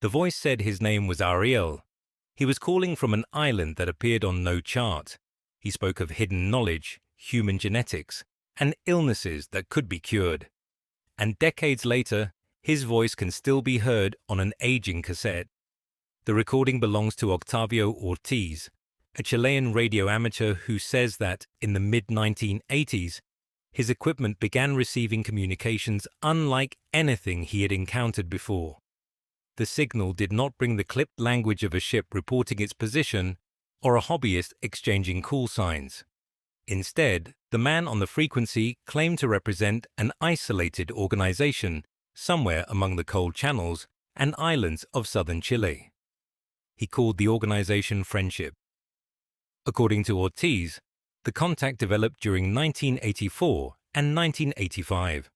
The voice said his name was Ariel. He was calling from an island that appeared on no chart. He spoke of hidden knowledge, human genetics, and illnesses that could be cured. And decades later, his voice can still be heard on an aging cassette. The recording belongs to Octavio Ortiz, a Chilean radio amateur who says that in the mid-1980s, his equipment began receiving communications unlike anything he had encountered before. The signal did not bring the clipped language of a ship reporting its position or a hobbyist exchanging call signs. Instead, the man on the frequency claimed to represent an isolated organization somewhere among the cold channels and islands of southern Chile. He called the organization Friendship. According to Ortiz, the contact developed during 1984 and 1985.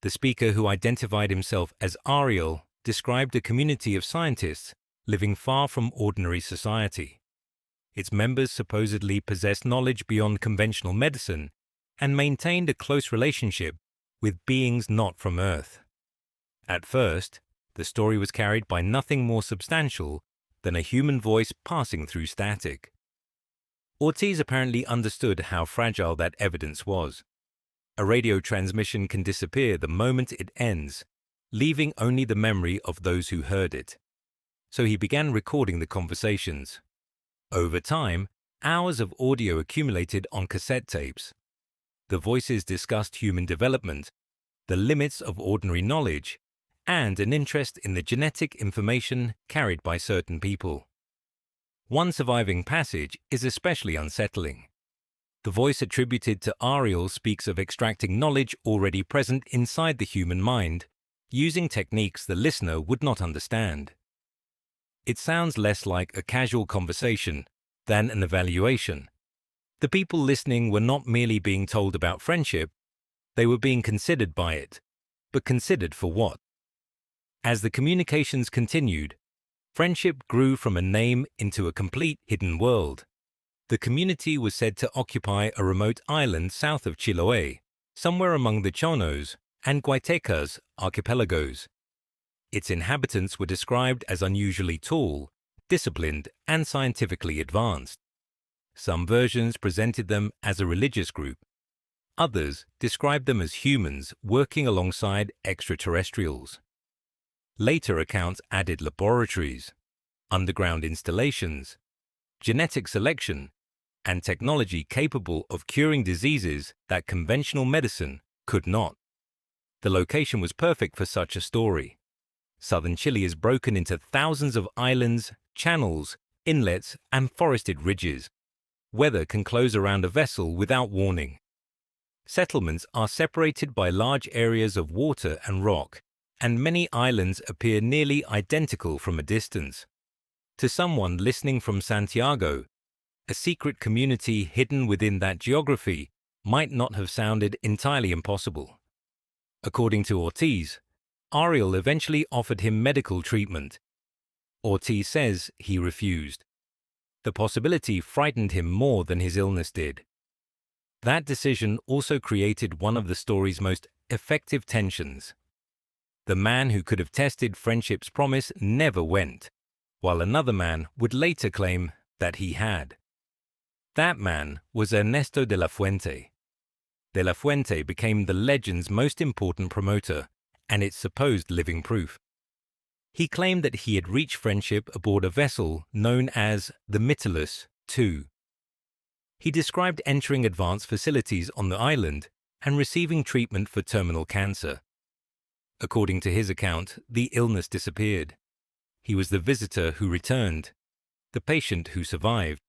The speaker, who identified himself as Ariel, described a community of scientists living far from ordinary society. Its members supposedly possessed knowledge beyond conventional medicine and maintained a close relationship with beings not from Earth. At first, the story was carried by nothing more substantial than a human voice passing through static. Ortiz apparently understood how fragile that evidence was. A radio transmission can disappear the moment it ends, leaving only the memory of those who heard it. So he began recording the conversations. Over time, hours of audio accumulated on cassette tapes. The voices discussed human development, the limits of ordinary knowledge, and an interest in the genetic information carried by certain people. One surviving passage is especially unsettling. The voice attributed to Ariel speaks of extracting knowledge already present inside the human mind, using techniques the listener would not understand. It sounds less like a casual conversation than an evaluation. The people listening were not merely being told about friendship, they were being considered by it. But considered for what? As the communications continued, friendship grew from a name into a complete hidden world. The community was said to occupy a remote island south of Chiloé, somewhere among the Chonos and Guaitecas archipelagos. Its inhabitants were described as unusually tall, disciplined, and scientifically advanced. Some versions presented them as a religious group. Others described them as humans working alongside extraterrestrials. Later accounts added laboratories, underground installations, genetic selection, and technology capable of curing diseases that conventional medicine could not. The location was perfect for such a story. Southern Chile is broken into thousands of islands, channels, inlets, and forested ridges. Weather can close around a vessel without warning. Settlements are separated by large areas of water and rock, and many islands appear nearly identical from a distance. To someone listening from Santiago, a secret community hidden within that geography might not have sounded entirely impossible. According to Ortiz, Ariel eventually offered him medical treatment. Ortiz says he refused. The possibility frightened him more than his illness did. That decision also created one of the story's most effective tensions. The man who could have tested friendship's promise never went, while another man would later claim that he had. That man was Ernesto de la Fuente. De la Fuente became the legend's most important promoter and its supposed living proof. He claimed that he had reached friendship aboard a vessel known as the Miraculous II. He described entering advanced facilities on the island and receiving treatment for terminal cancer. According to his account, the illness disappeared. He was the visitor who returned, the patient who survived,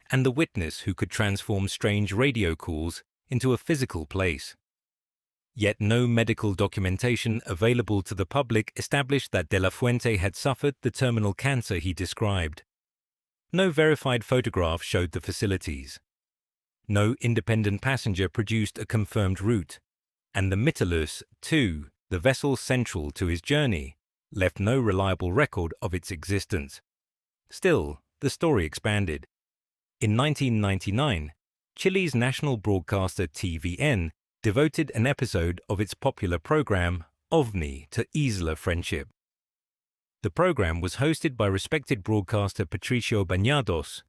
and the witness who could transform strange radio calls into a physical place. Yet no medical documentation available to the public established that De La Fuente had suffered the terminal cancer he described. No verified photograph showed the facilities. No independent passenger produced a confirmed route, and the Miraculous II, the vessel central to his journey, left no reliable record of its existence. Still, the story expanded. In 1999, Chile's national broadcaster TVN devoted an episode of its popular program, OVNI, to Isla Friendship. The program was hosted by respected broadcaster Patricio Bañados,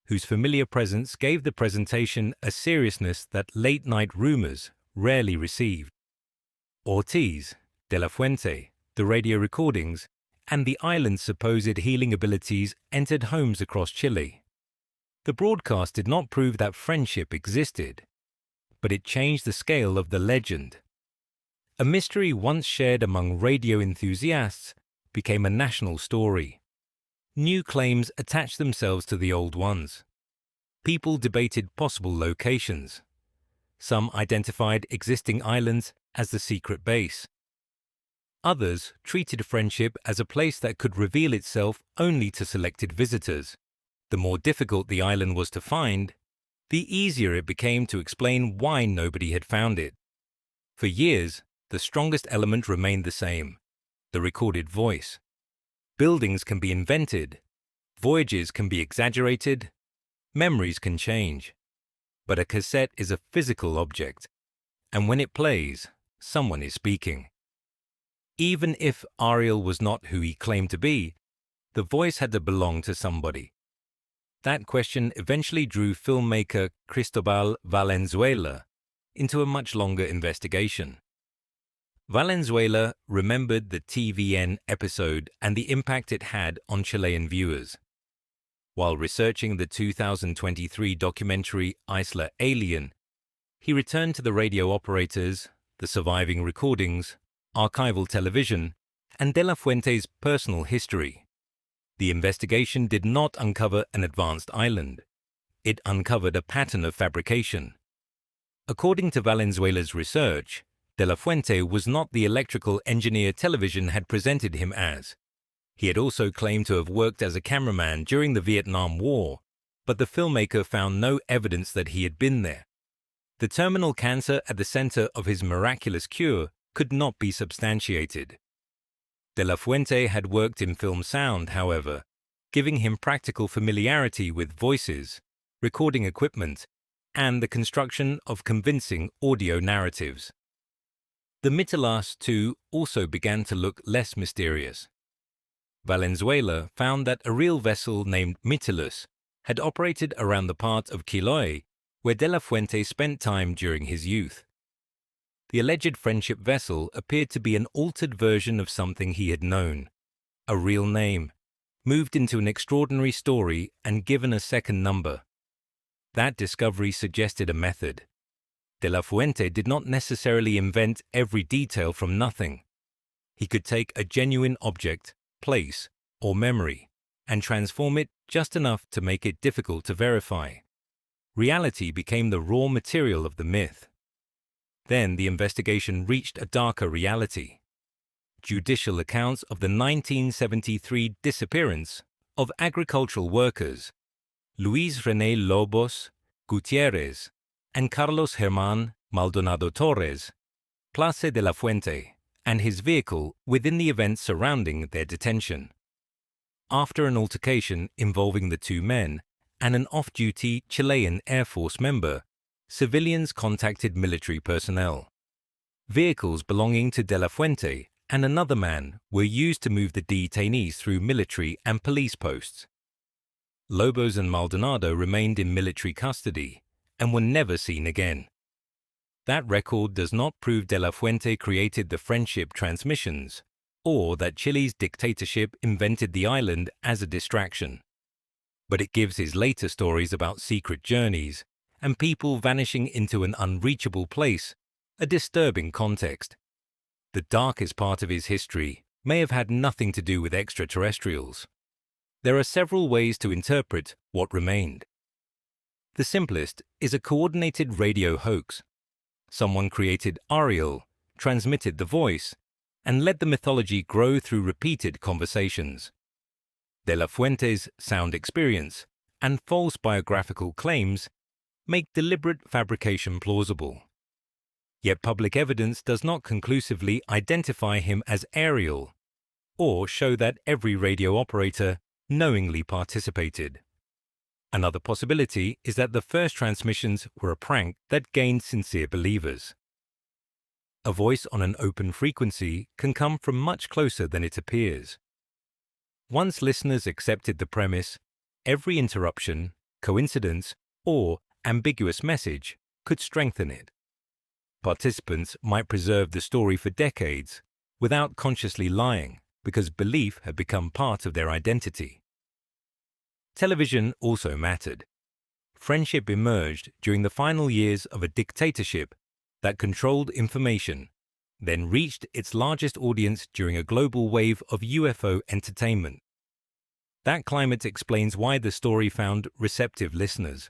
whose familiar presence gave the presentation a seriousness that late-night rumors rarely received. Ortiz, De La Fuente, the radio recordings, and the island's supposed healing abilities entered homes across Chile. The broadcast did not prove that friendship existed, but it changed the scale of the legend. A mystery once shared among radio enthusiasts became a national story. New claims attached themselves to the old ones. People debated possible locations. Some identified existing islands as the secret base. Others treated friendship as a place that could reveal itself only to selected visitors. The more difficult the island was to find, the easier it became to explain why nobody had found it. For years, the strongest element remained the same: the recorded voice. Buildings can be invented, voyages can be exaggerated, memories can change. But a cassette is a physical object, and when it plays, someone is speaking. Even if Ariel was not who he claimed to be, the voice had to belong to somebody. That question eventually drew filmmaker Cristóbal Valenzuela into a much longer investigation. Valenzuela remembered the TVN episode and the impact it had on Chilean viewers. While researching the 2023 documentary Isla Alien, he returned to the radio operators, the surviving recordings, archival television, and De La Fuente's personal history. The investigation did not uncover an advanced island. It uncovered a pattern of fabrication. According to Valenzuela's research, De La Fuente was not the electrical engineer television had presented him as. He had also claimed to have worked as a cameraman during the Vietnam War, but the filmmaker found no evidence that he had been there. The terminal cancer at the center of his miraculous cure could not be substantiated. De La Fuente had worked in film sound, however, giving him practical familiarity with voices, recording equipment, and the construction of convincing audio narratives. The Mytilas, too, also began to look less mysterious. Valenzuela found that a real vessel named Mytilus had operated around the part of Chiloé where De La Fuente spent time during his youth. The alleged friendship vessel appeared to be an altered version of something he had known, a real name, moved into an extraordinary story and given a second number. That discovery suggested a method. De La Fuente did not necessarily invent every detail from nothing. He could take a genuine object, place, or memory, and transform it just enough to make it difficult to verify. Reality became the raw material of the myth. Then the investigation reached a darker reality. Judicial accounts of the 1973 disappearance of agricultural workers, Luis René Lobos, Gutiérrez, and Carlos Germán Maldonado Torres, Place de la Fuente, and his vehicle within the events surrounding their detention. After an altercation involving the two men and an off-duty Chilean Air Force member, civilians contacted military personnel. Vehicles belonging to De La Fuente and another man were used to move the detainees through military and police posts. Lobos and Maldonado remained in military custody and were never seen again. That record does not prove De La Fuente created the friendship transmissions, or that Chile's dictatorship invented the island as a distraction. But it gives his later stories about secret journeys and people vanishing into an unreachable place a disturbing context. The darkest part of his history may have had nothing to do with extraterrestrials. There are several ways to interpret what remained. The simplest is a coordinated radio hoax. Someone created Ariel, transmitted the voice, and let the mythology grow through repeated conversations. De La Fuente's sound experience and false biographical claims make deliberate fabrication plausible. Yet public evidence does not conclusively identify him as Ariel or show that every radio operator knowingly participated. Another possibility is that the first transmissions were a prank that gained sincere believers. A voice on an open frequency can come from much closer than it appears. Once listeners accepted the premise, every interruption, coincidence, or ambiguous message could strengthen it. Participants might preserve the story for decades without consciously lying because belief had become part of their identity. Television also mattered. Friendship emerged during the final years of a dictatorship that controlled information, then reached its largest audience during a global wave of UFO entertainment. That climate explains why the story found receptive listeners.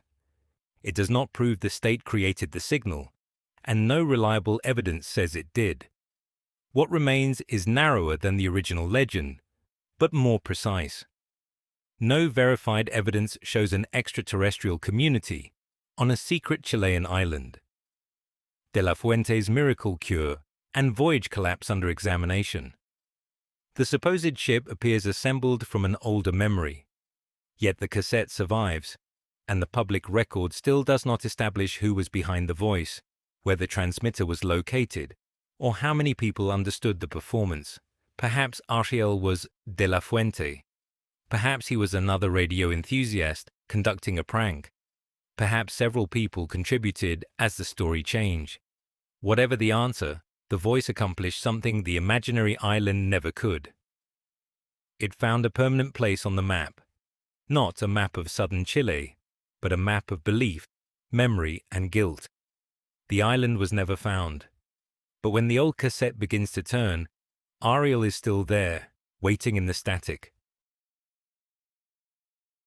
It does not prove the state created the signal, and no reliable evidence says it did. What remains is narrower than the original legend, but more precise. No verified evidence shows an extraterrestrial community on a secret Chilean island. De la Fuente's miracle cure and voyage collapse under examination. The supposed ship appears assembled from an older memory, yet the cassette survives, and the public record still does not establish who was behind the voice, where the transmitter was located, or how many people understood the performance. Perhaps Ariel was de la Fuente. Perhaps he was another radio enthusiast conducting a prank. Perhaps several people contributed as the story changed. Whatever the answer, the voice accomplished something the imaginary island never could. It found a permanent place on the map. Not a map of southern Chile, but a map of belief, memory, and guilt. The island was never found. But when the old cassette begins to turn, Ariel is still there, waiting in the static.